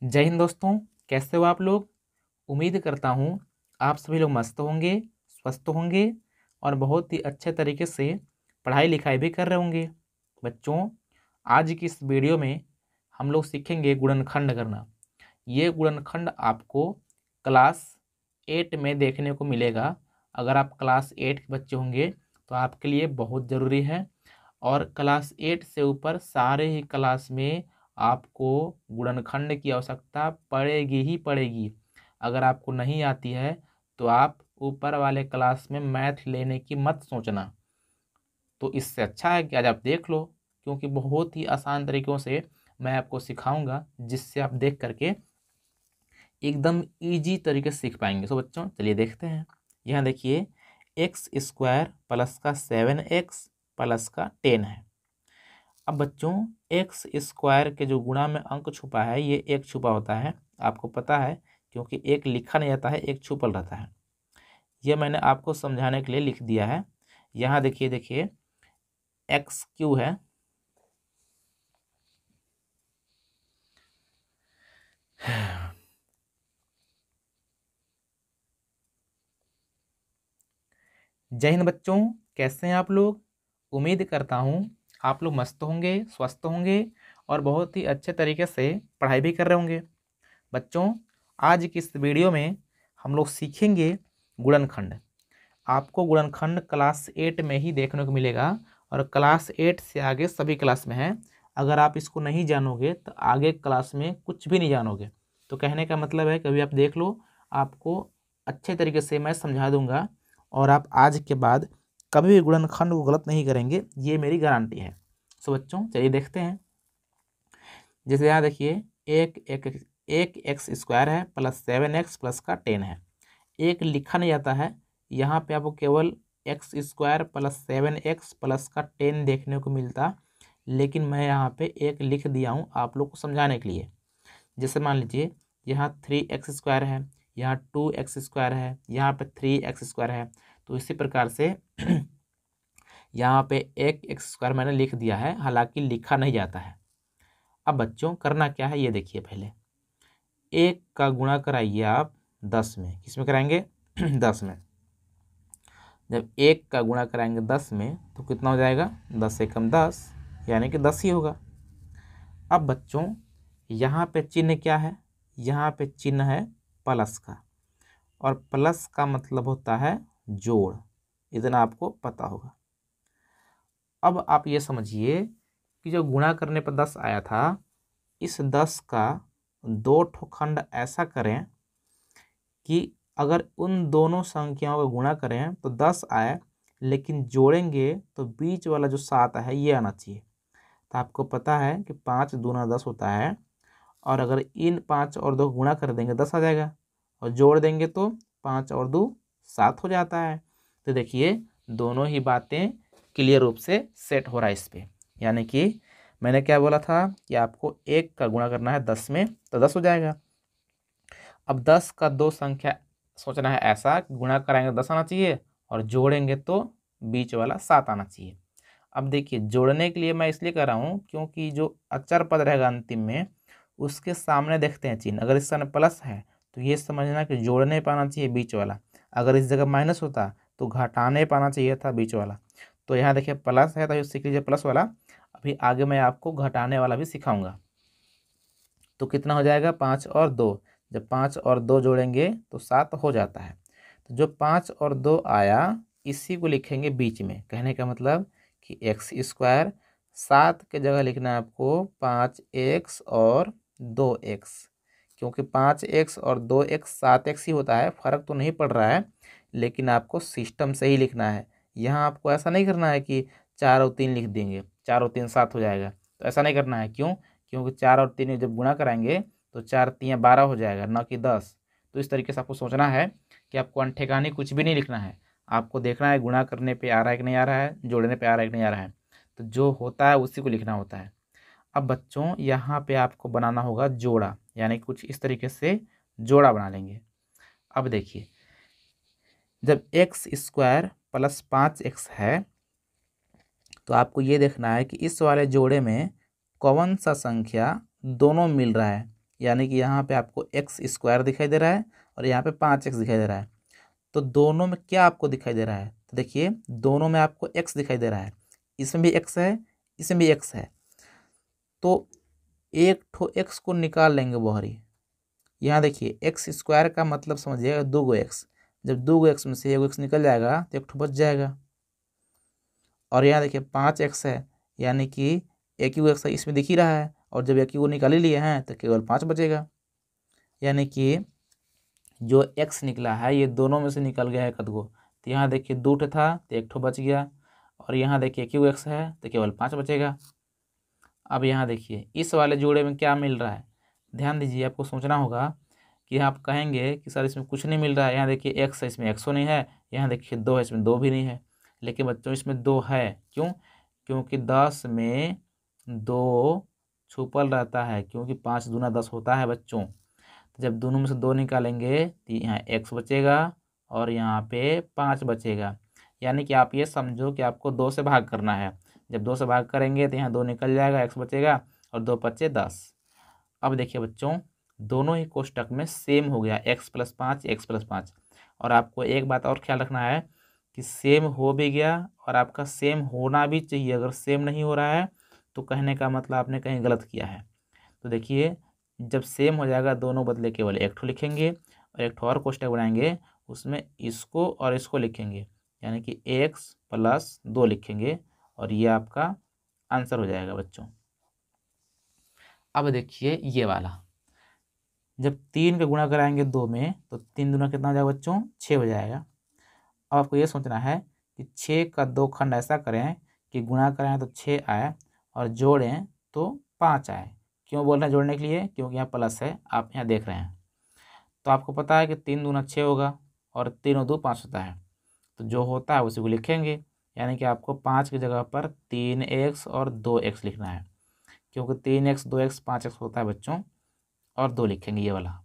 जय हिंद दोस्तों। कैसे हो आप लोग। उम्मीद करता हूँ आप सभी लोग मस्त होंगे, स्वस्थ होंगे और बहुत ही अच्छे तरीके से पढ़ाई लिखाई भी कर रहे होंगे। बच्चों, आज की इस वीडियो में हम लोग सीखेंगे गुणनखंड करना। ये गुणनखंड आपको क्लास 8 में देखने को मिलेगा। अगर आप क्लास 8 के बच्चे होंगे तो आपके लिए बहुत ज़रूरी है। और क्लास 8 से ऊपर सारे ही क्लास में आपको गुणनखंड की आवश्यकता पड़ेगी ही पड़ेगी। अगर आपको नहीं आती है तो आप ऊपर वाले क्लास में मैथ लेने की मत सोचना। तो इससे अच्छा है कि आज आप देख लो, क्योंकि बहुत ही आसान तरीक़ों से मैं आपको सिखाऊंगा, जिससे आप देख करके एकदम इजी तरीके से सीख पाएंगे। सो बच्चों, चलिए देखते हैं। यहाँ देखिए, एक्स स्क्वायर प्लस का 7x प्लस का 10 है। अब बच्चों, एक्स स्क्वायर के जो गुणा में अंक छुपा है, ये एक छुपा होता है, आपको पता है, क्योंकि एक लिखा नहीं जाता है, एक छुपल रहता है। यह मैंने आपको समझाने के लिए लिख दिया है। यहाँ देखिए देखिए, एक्स क्यू है, जय हिंद बच्चों। कैसे हैं आप लोग। उम्मीद करता हूँ आप लोग मस्त होंगे, स्वस्थ होंगे और बहुत ही अच्छे तरीके से पढ़ाई भी कर रहे होंगे। बच्चों, आज की इस वीडियो में हम लोग सीखेंगे गुणनखंड। आपको गुणनखंड क्लास 8 में ही देखने को मिलेगा और क्लास 8 से आगे सभी क्लास में है। अगर आप इसको नहीं जानोगे तो आगे क्लास में कुछ भी नहीं जानोगे। तो कहने का मतलब है, कभी आप देख लो, आपको अच्छे तरीके से मैं समझा दूंगा और आप आज के बाद कभी भी गुणनखंड को गलत नहीं करेंगे, ये मेरी गारंटी है। सो बच्चों, चलिए देखते हैं। जैसे यहाँ देखिए, एक एक्स स्क्वायर है प्लस 7x प्लस का 10 है। एक लिखा नहीं जाता है, यहाँ पे आपको केवल x square plus 7x plus का 10 देखने को मिलता, लेकिन मैं यहाँ पे एक लिख दिया हूँ आप लोग को समझाने के लिए। जैसे मान लीजिए, यहाँ 3x स्क्वायर है, यहाँ 2x स्क्वायर है, यहाँ पे 3x स्क्वायर है। तो इसी प्रकार से यहाँ पे एक एक्स स्क्वायर मैंने लिख दिया है, हालांकि लिखा नहीं जाता है। अब बच्चों, करना क्या है ये देखिए। पहले एक का गुणा कराइए आप 10 में। किस में कराएंगे 10 में। जब एक का गुणा कराएंगे 10 में तो कितना हो जाएगा, 10 से कम 10, यानी कि 10 ही होगा। अब बच्चों, यहाँ पे चिन्ह क्या है, यहाँ पे चिन्ह है प्लस का, और प्लस का मतलब होता है जोड़। इतना आपको पता होगा। अब आप ये समझिए कि जो गुणा करने पर 10 आया था, इस 10 का 2 ठो खंड ऐसा करें कि अगर उन दोनों संख्याओं का गुणा करें तो 10 आए, लेकिन जोड़ेंगे तो बीच वाला जो 7 है ये आना चाहिए। तो आपको पता है कि 5 दूना 10 होता है, और अगर इन 5 और 2 गुणा कर देंगे 10 आ जाएगा, और जोड़ देंगे तो 5 और 2 7 हो जाता है। तो देखिए, दोनों ही बातें क्लियर रूप से सेट हो रहा है इस पर। यानी कि मैंने क्या बोला था कि आपको एक का गुणा करना है 10 में तो 10 हो जाएगा। अब 10 का 2 संख्या सोचना है ऐसा कि गुणा कराएंगे 10 आना चाहिए, और जोड़ेंगे तो बीच वाला 7 आना चाहिए। अब देखिए, जोड़ने के लिए मैं इसलिए कर रहा हूँ क्योंकि जो अचर पद रहेगा अंतिम में, उसके सामने देखते हैं चिन्ह। अगर इस सामने प्लस है तो ये समझना कि जोड़ने पर आना चाहिए बीच वाला। अगर इस जगह माइनस होता तो घटाने पर आना चाहिए था बीच वाला। तो यहाँ देखिए प्लस है तो ये सीख लीजिए प्लस वाला। अभी आगे मैं आपको घटाने वाला भी सिखाऊंगा। तो कितना हो जाएगा, 5 और 2। जब 5 और 2 जोड़ेंगे तो 7 हो जाता है। तो जो 5 और 2 आया, इसी को लिखेंगे बीच में। कहने का मतलब कि एक्स स्क्वायर, 7 के जगह लिखना है आपको 5x और 2x, क्योंकि 5x और 2x 7x ही होता है। फ़र्क तो नहीं पड़ रहा है, लेकिन आपको सिस्टम से ही लिखना है। यहाँ आपको ऐसा नहीं करना है कि 4 और 3 लिख देंगे, 4 और 3 7 हो जाएगा। तो ऐसा नहीं करना है। क्यों? क्योंकि 4 और 3 जब गुणा कराएंगे तो 4 3 12 हो जाएगा, न कि 10। तो इस तरीके से आपको सोचना है कि आपको अनठेकानी कुछ भी नहीं लिखना है। आपको देखना है गुणा करने पे आ रहा है कि नहीं आ रहा है, जोड़ने पे आ रहा है कि नहीं आ रहा है। तो जो होता है उसी को लिखना होता है। अब बच्चों, यहाँ पे आपको बनाना होगा जोड़ा, यानी कुछ इस तरीके से जोड़ा बना लेंगे। अब देखिए, जब एक्स स्क्वायर प्लस 5x है तो आपको ये देखना है कि इस वाले जोड़े में कौन सा संख्या दोनों मिल रहा है। यानी कि यहाँ पे आपको एक्स स्क्वायर दिखाई दे रहा है और यहाँ पे 5x दिखाई दे रहा है। तो दोनों में क्या आपको दिखाई दे रहा है? तो देखिए दोनों में आपको x दिखाई दे रहा है, इसमें भी x है, इसमें भी x है। तो एक ठो x को निकाल लेंगे बाहरी। यहाँ देखिए एक्स स्क्वायर का मतलब समझिएगा 2x। जब 2x में से 1x निकल जाएगा तो एक ठो बच जाएगा। और यहाँ देखिए 5x है, यानी कि एक ही x है, इसमें दिख ही रहा है। और जब एक ही को निकाल ही लिए हैं तो केवल 5 बचेगा। यानी कि जो x निकला है ये दोनों में से निकल गया है कदगो। तो यहाँ देखिए 2 ठो था तो एक ठो बच गया। और यहाँ देखिए एक ही x है तो केवल 5 बचेगा। अब यहाँ देखिए इस वाले जोड़े में क्या मिल रहा है, ध्यान दीजिए, आपको सोचना होगा कि आप कहेंगे कि सर इसमें कुछ नहीं मिल रहा है। यहाँ देखिए x है, इसमें x नहीं है। यहाँ देखिए 2 है, इसमें 2 भी नहीं है। लेकिन बच्चों इसमें 2 है, क्यों? क्योंकि 10 में 2 छुपल रहता है, क्योंकि 5 दूना 10 होता है बच्चों। तो जब दोनों में से 2 निकालेंगे तो यहाँ x बचेगा और यहाँ पे 5 बचेगा। यानी कि आप ये समझो कि आपको 2 से भाग करना है। जब 2 से भाग करेंगे तो यहाँ 2 निकल जाएगा, x बचेगा और 2 पच्चे 10। अब देखिए बच्चों दोनों ही कोष्टक में सेम हो गया, x+5 x+5। और आपको एक बात और ख्याल रखना है कि सेम हो भी गया और आपका सेम होना भी चाहिए। अगर सेम नहीं हो रहा है तो कहने का मतलब आपने कहीं गलत किया है। तो देखिए जब सेम हो जाएगा दोनों बदले केवल एक ठो लिखेंगे और एक ठो और कोष्टक बनाएंगे, उसमें इसको और इसको लिखेंगे, यानी कि x+2 लिखेंगे और ये आपका आंसर हो जाएगा बच्चों। अब देखिए ये वाला, जब 3 का गुणा कराएंगे 2 में तो 3 दूना कितना हो जाएगा बच्चों? 6 हो जाएगा। अब आपको ये सोचना है कि 6 का 2 खंड ऐसा करें कि गुणा करें तो 6 आए और जोड़ें तो 5 आए। क्यों बोल रहे हैं जोड़ने के लिए? क्योंकि यहाँ प्लस है, आप यहाँ देख रहे हैं। तो आपको पता है कि 3 दूना 6 होगा और 3 और 2 5 होता है। तो जो होता है उसी को लिखेंगे, यानी कि आपको 5 की जगह पर 3x और 2x लिखना है, क्योंकि 3x 2x 5x होता है बच्चों। और 2 लिखेंगे ये वाला,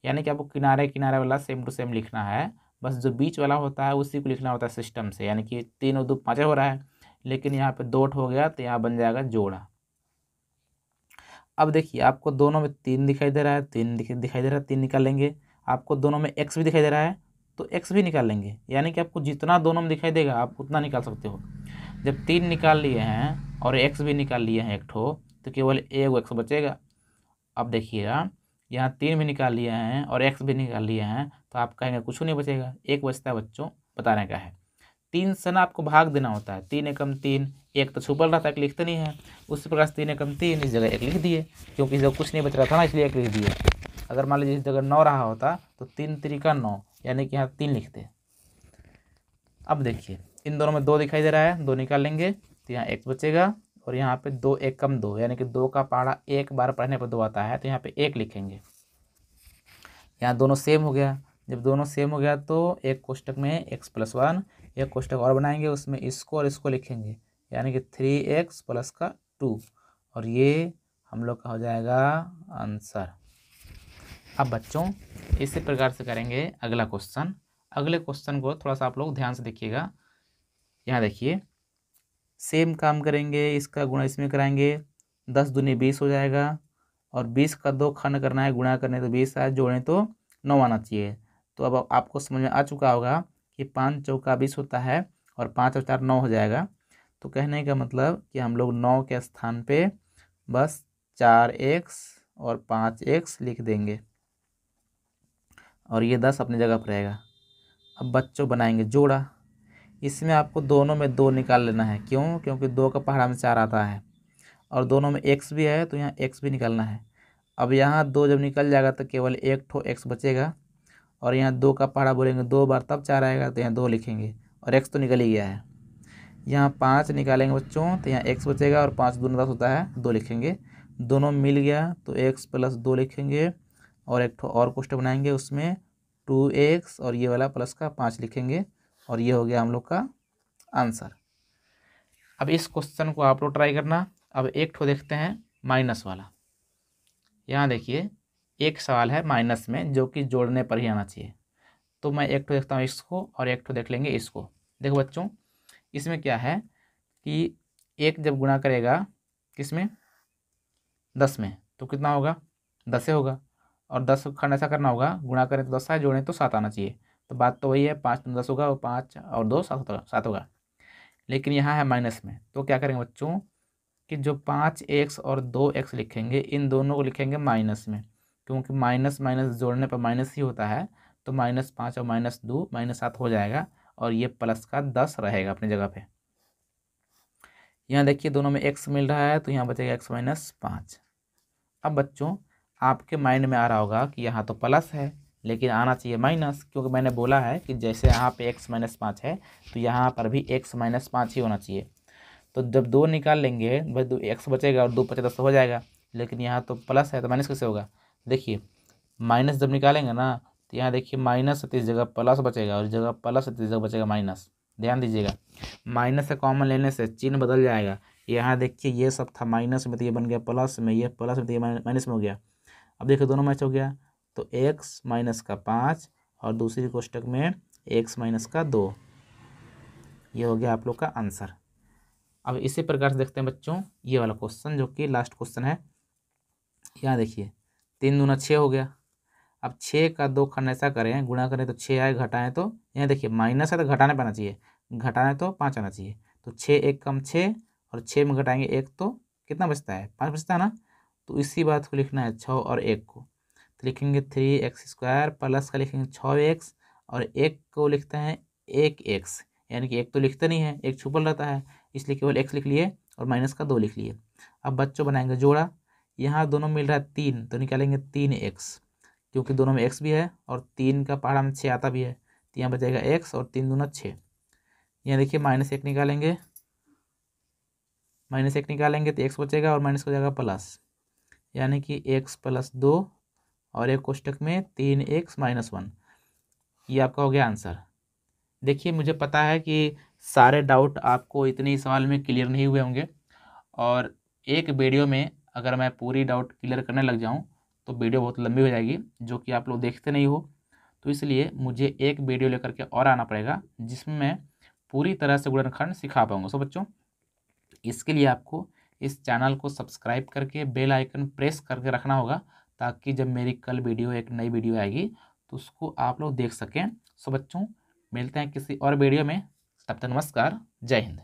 यानी कि आपको किनारे किनारे वाला सेम टू सेम लिखना है। बस जो बीच वाला होता है उसी को लिखना होता है सिस्टम से, यानी कि 3 और 2 5 हो रहा है, लेकिन यहाँ पे 2 हो गया तो यहाँ बन जाएगा जोड़ा। अब देखिए आपको दोनों में 3 दिखाई दे रहा है, 3 दिखाई दे रहा है, 3 निकाल लेंगे। आपको दोनों में x भी दिखाई दे रहा है तो x भी निकाल लेंगे, यानी कि आपको जितना दोनों में दिखाई देगा आप उतना निकाल सकते हो। जब 3 निकाल लिए हैं और x भी निकाल लिए हैं एक ठो, तो केवल एक x बचेगा। अब देखिएगा यहाँ 3 भी निकाल लिए हैं और x भी निकाल लिए हैं, तो आप कहेंगे कुछ नहीं बचेगा, एक बचता है बच्चों, बताने का है। 3 से ना आपको भाग देना होता है, 3 एकम 3, एक तो छुपल रहता है, एक लिखते नहीं है। उसी प्रकार से 3 एकम 3 इस जगह एक लिख दिए, क्योंकि इस जगह कुछ नहीं बच रहा था ना, इसलिए एक लिख दिए। अगर मान लीजिए इस जगह 9 रहा होता तो 3 त्रिका 9, यानी कि यहाँ 3 लिखते। अब देखिए इन दोनों में 2 दिखाई दे रहा है, 2 निकाल लेंगे तो यहाँ x बचेगा और यहाँ पे 2 एकम 2, यानी कि 2 का पहाड़ा एक बार पढ़ने पर 2 आता है, तो यहाँ पे 1 लिखेंगे। यहाँ दोनों सेम हो गया। जब दोनों सेम हो गया तो एक कोष्टक में x+1, एक कोष्टक और बनाएंगे, उसमें इसको और इसको लिखेंगे, यानी कि 3x प्लस का 2, और ये हम लोग का हो जाएगा आंसर। अब बच्चों इसी प्रकार से करेंगे अगला क्वेश्चन। अगले क्वेश्चन को थोड़ा सा आप लोग ध्यान से देखिएगा। यहाँ देखिए सेम काम करेंगे, इसका गुणा इसमें कराएंगे, 10 दूनी 20 हो जाएगा और 20 का 2 खंड करना है, गुणा करने तो 20 आए, जोड़ें तो 9 आना चाहिए। तो अब आपको समझ में आ चुका होगा कि 5 चौका 20 होता है और 5 और 4 9 हो जाएगा। तो कहने का मतलब कि हम लोग 9 के स्थान पे बस 4x और 5x लिख देंगे और ये 10 अपनी जगह पर रहेगा। अब बच्चों बनाएंगे जोड़ा। इसमें आपको दोनों में 2 निकाल लेना है, क्यों? क्योंकि 2 का पहाड़ा में 4 आता है और दोनों में x भी है तो यहाँ x भी निकालना है। अब यहाँ 2 जब निकल जाएगा तो केवल एक ठो x बचेगा और यहाँ 2 का पहाड़ा बोलेंगे 2 बार तब 4 आएगा, तो यहाँ 2 लिखेंगे और x तो निकल ही गया है। यहाँ 5 निकालेंगे बच्चों तो यहाँ x बचेगा और 5 दूना 10 होता है, 2 लिखेंगे। दोनों मिल गया तो x+2 लिखेंगे और एक ठो और कोष्टक बनाएंगे, उसमें 2x और ये वाला प्लस का 5 लिखेंगे और ये हो गया हम लोग का आंसर। अब इस क्वेश्चन को आप लोग ट्राई करना। अब एक ठो देखते हैं माइनस वाला। यहाँ देखिए एक सवाल है माइनस में जो कि जोड़ने पर ही आना चाहिए। तो मैं एक ठो देखता हूँ इसको और एक ठो देख लेंगे इसको। देखो बच्चों इसमें क्या है कि एक जब गुणा करेगा किसमें 10 में तो कितना होगा 10 होगा, और 10 खंड ऐसा करना होगा, गुणा करें तो 10 है, जोड़ें तो 7 आना चाहिए। तो बात तो वही है, 5 में 10 होगा, और 5 और 2 7 होगा। लेकिन यहाँ है माइनस में, तो क्या करेंगे बच्चों कि जो 5x और 2x लिखेंगे, इन दोनों को लिखेंगे माइनस में, क्योंकि माइनस माइनस जोड़ने पर माइनस ही होता है। तो -5 और -2 -7 हो जाएगा, और ये प्लस का 10 रहेगा अपनी जगह पे। यहाँ देखिए दोनों में x मिल रहा है, तो यहाँ बचेगा x - 5। अब बच्चों आपके माइंड में आ रहा होगा कि यहाँ तो प्लस है, लेकिन आना चाहिए माइनस, क्योंकि मैंने बोला है कि जैसे यहाँ पे x - 5 है, तो यहाँ पर भी x - 5 ही होना चाहिए। तो जब 2 निकाल लेंगे भाई, 2 x बचेगा और 2 × 10 हो जाएगा, लेकिन यहाँ तो प्लस है, तो माइनस कैसे होगा। देखिए माइनस जब निकालेंगे ना, तो यहाँ देखिए माइनस है तो इस जगह प्लस बचेगा, और इस जगह प्लस है तो इस जगह बचेगा माइनस। ध्यान दीजिएगा, माइनस से कॉमन लेने से चिन्ह बदल जाएगा। यहाँ देखिए ये सब था माइनस में, तो ये बन गया प्लस में, ये प्लस में तो ये माइनस में हो गया। अब देखिए दोनों मैच हो गया, तो x - 5 और दूसरी कोष्टक में x - 2, ये हो गया आप लोग का आंसर। अब इसी प्रकार से देखते हैं बच्चों ये वाला क्वेश्चन, जो कि लास्ट क्वेश्चन है। यहाँ देखिए 3 दूना 6 हो गया। अब 6 का 2 खंड ऐसा करें, गुणा करें तो 6 आए, घटाएं तो यहाँ देखिए माइनस है तो घटाने पर आना चाहिए, घटाने तो 5 आना चाहिए। तो 6 1 कम 6, और 6 में घटाएंगे 1 तो कितना बचता है, 5 बचता है ना। तो इसी बात को लिखना है 6 और 1 को, तो लिखेंगे 3x² प्लस का लिखेंगे 6x, और 1 को लिखते हैं 1x, यानी कि 1 तो लिखते नहीं है, 1 छुपल रहता है, इसलिए केवल x लिख लिए और माइनस का 2 लिख लिए। अब बच्चों बनाएंगे जोड़ा, यहाँ दोनों मिल रहा है 3, तो निकालेंगे 3x, क्योंकि दोनों में x भी है और 3 का पहाड़ा में 6 आता भी है, तो यहाँ बचेगा x और 3 दूना 6। यहाँ देखिए -1 निकालेंगे, -1 निकालेंगे तो x बचेगा और माइनस हो जाएगा प्लस, यानी कि x + 2 और एक कोष्टक में 3x - 1, ये आपका हो गया आंसर। देखिए मुझे पता है कि सारे डाउट आपको इतने ही सवाल में क्लियर नहीं हुए होंगे, और एक वीडियो में अगर मैं पूरी डाउट क्लियर करने लग जाऊं तो वीडियो बहुत लंबी हो जाएगी, जो कि आप लोग देखते नहीं हो। तो इसलिए मुझे एक वीडियो लेकर के और आना पड़ेगा, जिसमें मैं पूरी तरह से गुणनखंड सिखा पाऊँगा। सो बच्चों इसके लिए आपको इस चैनल को सब्सक्राइब करके बेल आइकन प्रेस करके रखना होगा, ताकि जब मेरी कल वीडियो एक नई वीडियो आएगी तो उसको आप लोग देख सकें। सो बच्चों मिलते हैं किसी और वीडियो में, तब तक नमस्कार, जय हिंद।